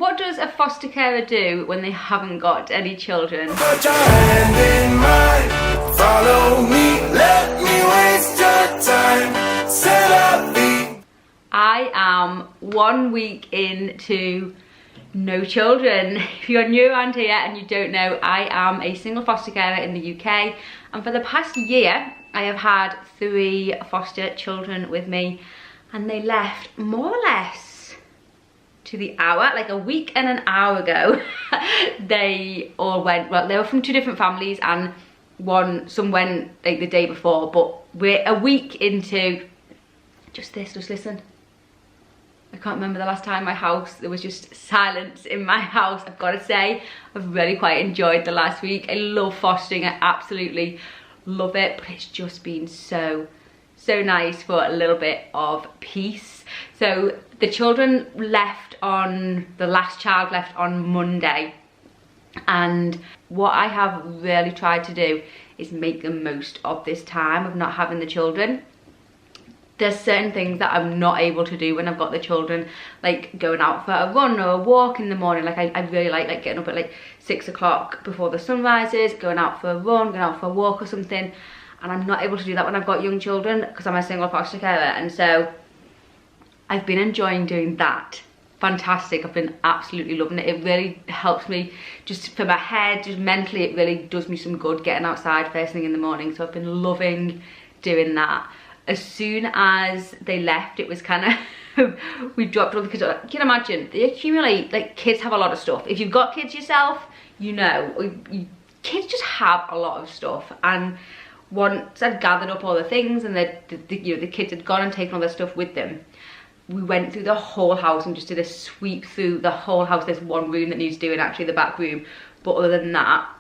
what does a foster carer do when they haven't got any children? Put your hand in mine, follow me, let me waste your time, set up the... I am 1 week into no children. If you're new around here and you don't know, I am a single foster carer in the UK, and for the past year I have had 3 foster children with me, and they left more or less to the hour, like a week and an hour ago. They all went, well, they were from 2 different families, and some went like the day before, but we're a week into just listen. I can't remember the last time there was just silence in my house. I've got to say, I've really quite enjoyed the last week. I love fostering, I absolutely love it, but it's just been so nice for a little bit of peace. So the children left the last child left on Monday, and what I have really tried to do is make the most of this time of not having the children. There's certain things that I'm not able to do when I've got the children, like going out for a run or a walk in the morning. Like I really like getting up at like 6 o'clock before the sun rises, going out for a run, going out for a walk or something. And I'm not able to do that when I've got young children because I'm a single foster carer. And so I've been enjoying doing that. Fantastic. I've been absolutely loving it. It really helps me just for my head, just mentally, it really does me some good getting outside first thing in the morning. So I've been loving doing that. As soon as they left, it was kind of, we dropped all the kids. You can imagine, they accumulate, like kids have a lot of stuff. If you've got kids yourself, you know, kids just have a lot of stuff. And once I'd gathered up all the things and the kids had gone and taken all their stuff with them, we went through the whole house and just did a sweep through the whole house. There's one room that needs doing, actually, the back room. But other than that,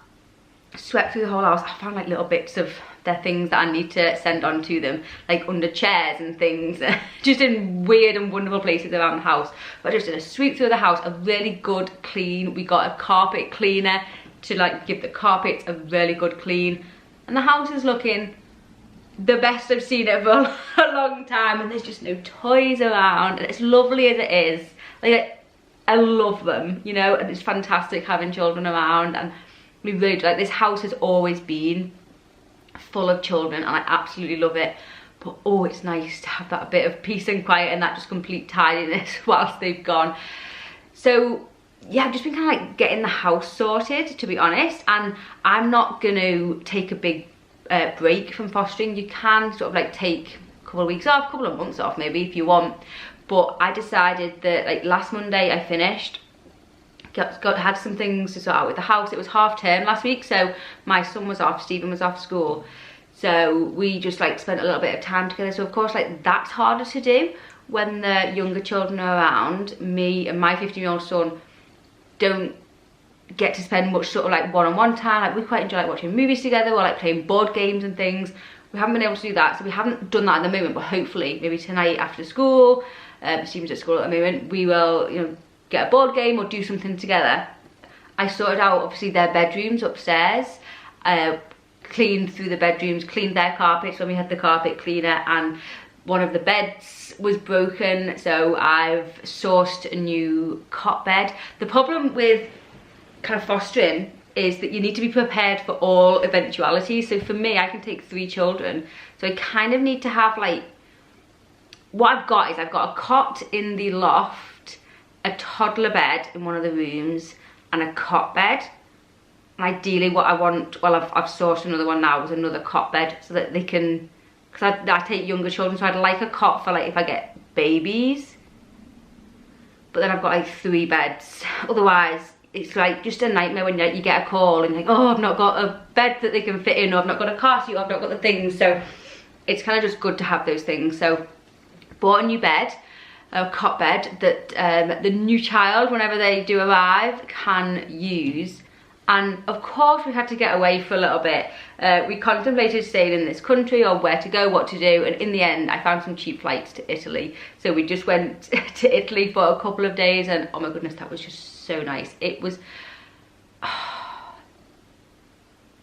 swept through the whole house. I found like little bits of their things that I need to send on to them, like under chairs and things, just in weird and wonderful places around the house. But I just did a sweep through the house, a really good clean. We got a carpet cleaner to like give the carpets a really good clean. And the house is looking the best I've seen it for a long time, and there's just no toys around, and it's lovely as it is. Like I love them, you know, and it's fantastic having children around, and we really do. Like, this house has always been full of children and I absolutely love it, but oh, it's nice to have that bit of peace and quiet and that just complete tidiness whilst they've gone. So yeah, I've just been kind of like getting the house sorted, to be honest, and I'm not gonna take a big break from fostering. You can sort of like take a couple of weeks off, a couple of months off maybe if you want, but I decided that like last Monday I finished, had some things to sort out with the house. It was half term last week, so my son was off, Stephen was off school, so we just like spent a little bit of time together. So of course, like, that's harder to do when the younger children are around. Me and my 15-year-old son don't get to spend much sort of like one-on-one time. Like, we quite enjoy like watching movies together or like playing board games and things. We haven't been able to do that, so we haven't done that at the moment, but hopefully maybe tonight after school, Stephen's at school at the moment, we will, you know, get a board game or do something together. I sorted out obviously their bedrooms upstairs, cleaned through the bedrooms, cleaned their carpets when we had the carpet cleaner, and one of the beds was broken, so I've sourced a new cot bed. The problem with kind of fostering is that you need to be prepared for all eventualities. So for me, I can take 3 children, so I kind of need to have like, what I've got is I've got a cot in the loft, a toddler bed in one of the rooms, and a cot bed. And ideally what I want, well, I've sourced another one now, is another cot bed, so that they can, because I take younger children, so I'd like a cot for like if I get babies. But then I've got like 3 beds. Otherwise, it's like just a nightmare when you get a call and you're like, oh, I've not got a bed that they can fit in, or I've not got a car seat, or I've not got the things. So it's kind of just good to have those things. So bought a new bed, a cot bed that the new child, whenever they do arrive, can use. And of course we had to get away for a little bit. We contemplated staying in this country or where to go, what to do, and in the end I found some cheap flights to Italy. So we just went to Italy for a couple of days, and oh my goodness, that was just so nice. It was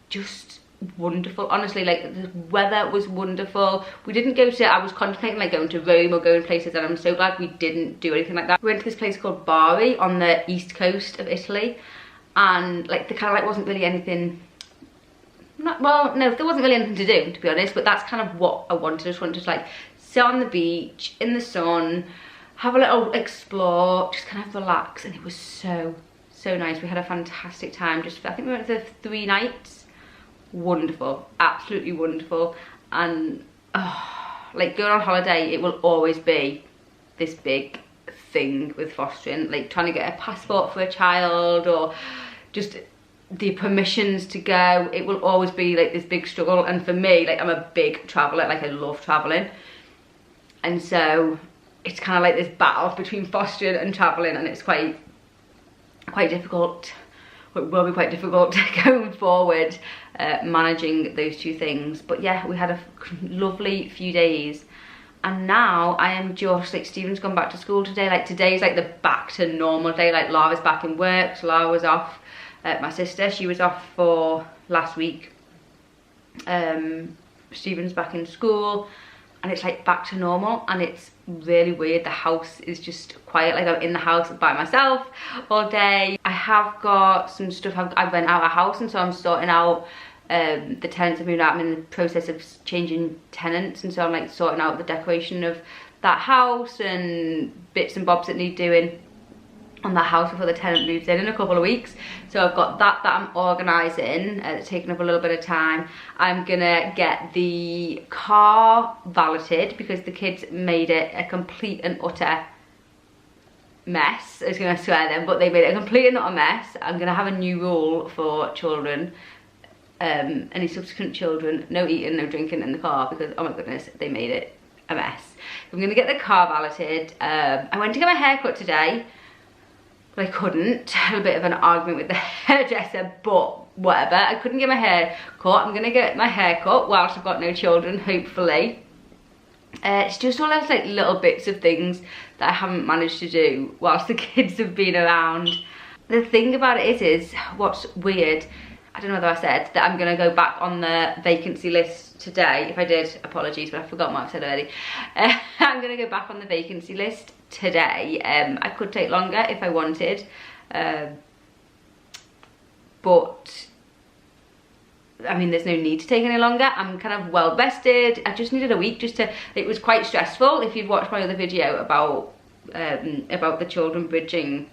just wonderful. Honestly, like the weather was wonderful. We didn't go to, I was contemplating like going to Rome or going places, and I'm so glad we didn't do anything like that. We went to this place called Bari on the east coast of Italy, and like there kind of like wasn't really anything, well, no, there wasn't really anything to do, to be honest, but that's kind of what I wanted. I just wanted to like sit on the beach in the sun, have a little explore, just kind of relax, and it was so nice. We had a fantastic time. Just, I think we went for 3 nights. Wonderful, absolutely wonderful. And like going on holiday, it will always be this big thing with fostering, like trying to get a passport for a child, or just the permissions to go. It will always be like this big struggle. And for me, like I'm a big traveller, like I love travelling, and so it's kind of like this battle between fostering and travelling, and it's quite difficult. It will be quite difficult going forward, managing those two things. But yeah, we had a lovely few days, and now I am just like, Stephen's gone back to school today. Like today's like the back to normal day. Like Lara's back in work, so Lara was off. My sister, she was off for last week. Stephen's back in school, and it's like back to normal, and it's really weird. The house is just quiet. Like I'm in the house by myself all day. I have got some stuff. I went out of house, and so I'm sorting out the tenants have moved out. I'm in the process of changing tenants, and so I'm like sorting out the decoration of that house and bits and bobs that need doing on that house before the tenant moves in a couple of weeks. So I've got that I'm organising. It's taking up a little bit of time. I'm gonna get the car valeted because the kids made it a complete and utter mess. I was gonna swear them, but they made it a complete and utter mess. I'm gonna have a new rule for children, any subsequent children: no eating, no drinking in the car, because oh my goodness, they made it a mess. I'm gonna get the car valeted. I went to get my hair cut today, but I couldn't. I had a bit of an argument with the hairdresser, but whatever. I couldn't get my hair cut. I'm gonna get my hair cut whilst I've got no children, hopefully. It's just all those like little bits of things that I haven't managed to do whilst the kids have been around. The thing about it is what's weird, I don't know whether I said that I'm gonna go back on the vacancy list today. If I did, apologies, but I forgot what I've said already. I'm gonna go back on the vacancy list today. I could take longer if I wanted, but I mean there's no need to take any longer. I'm kind of well vested. I just needed a week just to, it was quite stressful. If you'd watched my other video about the children bridging,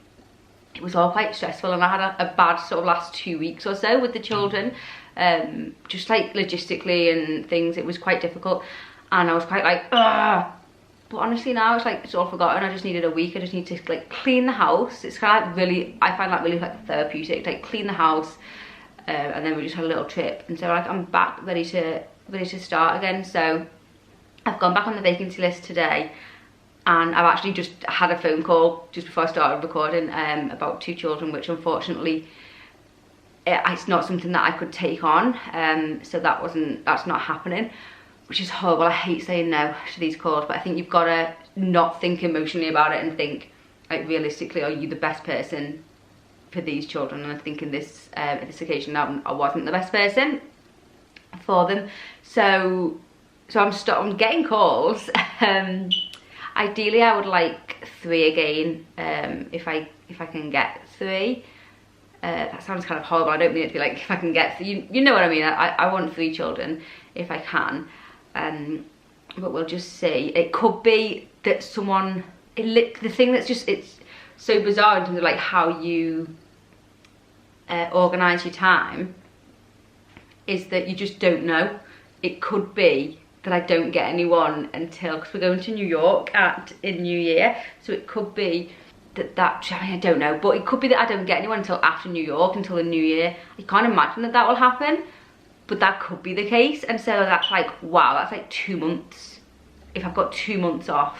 it was all quite stressful, and I had a bad sort of last 2 weeks or so with the children, just like logistically and things. It was quite difficult, and I was quite like, ugh. But honestly now it's like it's all forgotten. I just needed a week. I just need to like clean the house. It's kind of like really, I find that really like therapeutic, like clean the house, and then we just had a little trip, and so like I'm back ready to start again. So I've gone back on the vacancy list today, and I've actually just had a phone call just before I started recording about 2 children, which unfortunately it's not something that I could take on, so that's not happening, which is horrible. I hate saying no to these calls, but I think you've got to not think emotionally about it and think like realistically, are you the best person for these children? And I think in this occasion I wasn't the best person for them. So I'm getting calls. Ideally I would like 3 again, if I can get 3. That sounds kind of horrible. I don't mean it to be like if I can get 3, you know what I mean. I want 3 children if I can, but we'll just see. It could be that someone, the thing that's just, it's so bizarre in terms of like how you organise your time, is that you just don't know. It could be that I don't get anyone until, because we're going to New York in New Year, so it could be that I don't know, but it could be that I don't get anyone until after New York, until the New Year. I can't imagine that will happen, but that could be the case. And so that's like, wow, that's like 2 months. If I've got 2 months off,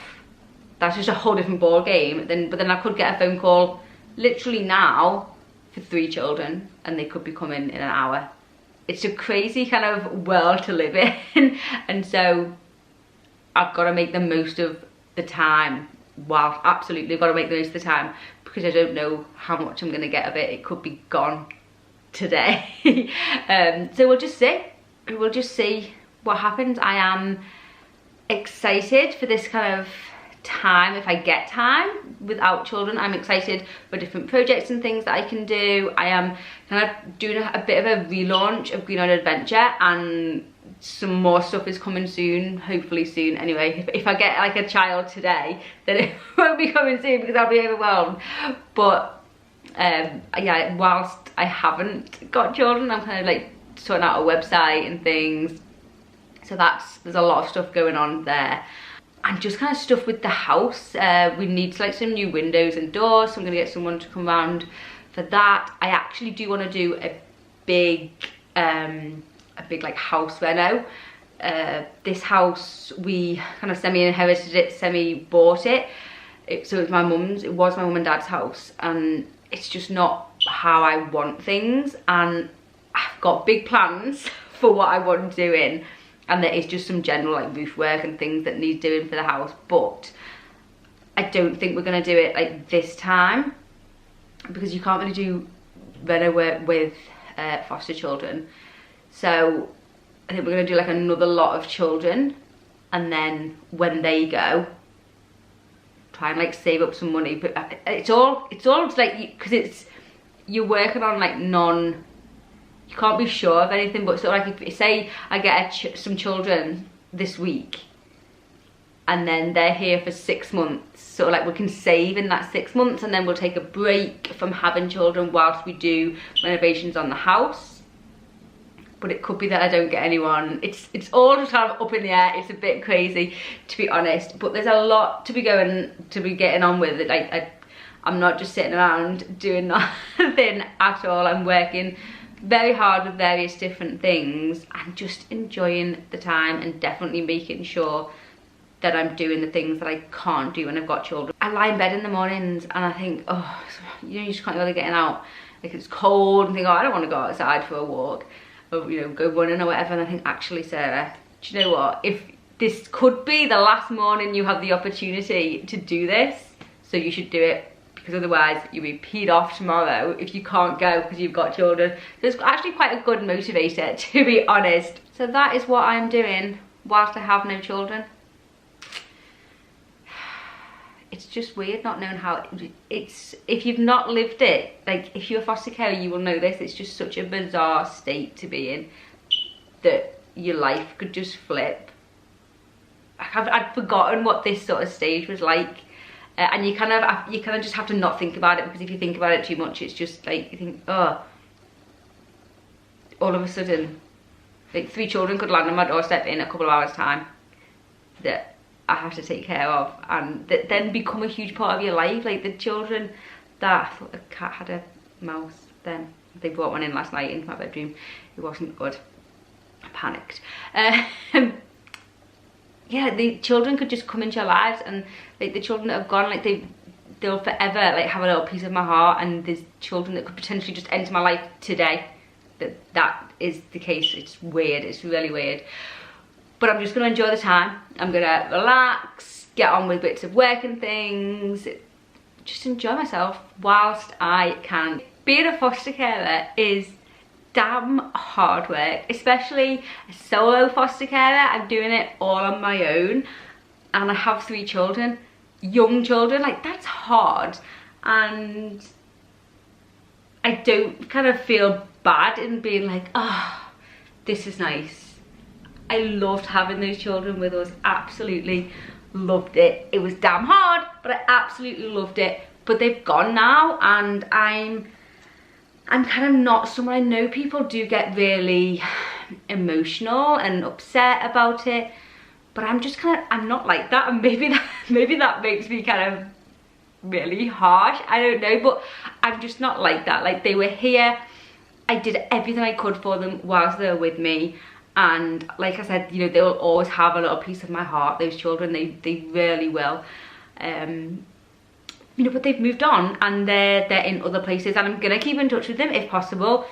that's just a whole different ball game. But then I could get a phone call literally now for 3 children, and they could be coming in an hour. It's a crazy kind of world to live in, and so I've got to make the most of the time. Wow, absolutely got to make the most of the time, because I don't know how much I'm going to get of it. It could be gone today. So we'll just see. we'll just see what happens. I am excited for this kind of time, if I get time without children. I'm excited for different projects and things that I can do. I am kind of doing a bit of a relaunch of Green on Adventure, and some more stuff is coming soon, hopefully soon. Anyway, if I get like a child today, then it won't be coming soon because I'll be overwhelmed. But yeah, whilst I haven't got children, I'm kind of like sorting out a website and things, so there's a lot of stuff going on there. And just kind of stuff with the house. We need like some new windows and doors, so I'm gonna get someone to come around for that. I actually do want to do a big like house reno. This house, we kind of semi-inherited it, semi-bought it. So it was my mum and dad's house, and it's just not how I want things, and I've got big plans for what I want doing. And there is just some general like roof work and things that need doing for the house, but I don't think we're gonna do it like this time, because you can't really do reno work with foster children. So I think we're gonna do like another lot of children, and then when they go, try and like save up some money. But it's all like, because you're working on like you can't be sure of anything, but sort of like, if say I get some children this week and then they're here for 6 months, sort of like we can save in that 6 months, and then we'll take a break from having children whilst we do renovations on the house. But it could be that I don't get anyone. It's all just kind of up in the air. It's a bit crazy, to be honest, but there's a lot to be getting on with. Like I'm not just sitting around doing nothing at all. I'm working very hard with various different things and just enjoying the time, and definitely making sure that I'm doing the things that I can't do when I've got children. I lie in bed in the mornings and I think, oh, you just can't bother getting out. Like, it's cold, and think, oh, I don't want to go outside for a walk, or, you know, go running or whatever. And I think, actually, Sarah, do you know what? If this could be the last morning you have the opportunity to do this, so you should do it, because otherwise you'll be peed off tomorrow if you can't go because you've got children. So it's actually quite a good motivator, to be honest. So that is what I'm doing whilst I have no children. It's just weird not knowing how it's, if you've not lived it, like if you're a foster carer, you will know this. It's just such a bizarre state to be in, that your life could just flip. I'd forgotten what this sort of stage was like. And you kind of just have to not think about it, because if you think about it too much, it's just like, you think, oh, all of a sudden, like 3 children could land on my doorstep in a couple of hours time that I have to take care of, and that then become a huge part of your life. Like the children that, I thought a cat had a mouse then. They brought one in last night into my bedroom. It wasn't good. I panicked. Yeah, the children could just come into your lives, and like the children that have gone, like they'll forever like have a little piece of my heart. And there's children that could potentially just enter my life today that is the case. It's weird, it's really weird, but I'm just gonna enjoy the time. I'm gonna relax, get on with bits of work and things, just enjoy myself whilst I can. Being a foster carer is damn hard work, especially a solo foster carer. I'm doing it all on my own, and I have 3 children, young children. Like, that's hard, and I don't kind of feel bad in being like, oh, this is nice. I loved having those children with us, absolutely loved it. It was damn hard, but I absolutely loved it. But they've gone now, and I'm kind of not someone, I know people do get really emotional and upset about it, but I'm just kind of, I'm not like that, and maybe that makes me kind of really harsh, I don't know, but I'm just not like that. Like, they were here, I did everything I could for them whilst they were with me, and like I said, you know, they'll always have a little piece of my heart, those children, they really will. You know, but they've moved on, and they're in other places, and I'm gonna keep in touch with them if possible.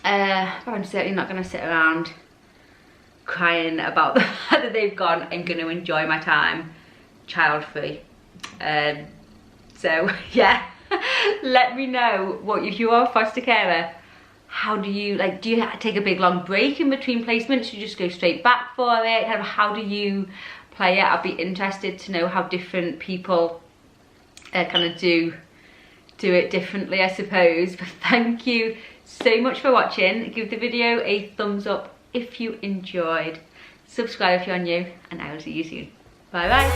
But I'm certainly not gonna sit around crying about the fact that they've gone. I'm gonna enjoy my time child-free. So yeah, let me know what, if you are a foster carer, how do you, like, do you take a big long break in between placements? Do you just go straight back for it? Kind of how do you play it? I'd be interested to know how different people kind of do it differently, I suppose. But thank you so much for watching. Give the video a thumbs up if you enjoyed. Subscribe if you're new, and I will see you soon. Bye bye.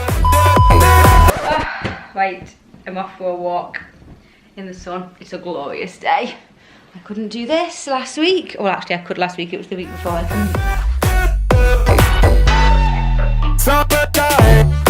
Oh, right, I'm off for a walk in the sun. It's a glorious day. I couldn't do this last week. Well, actually I could last week. It was the week before. I couldn't. Summertime.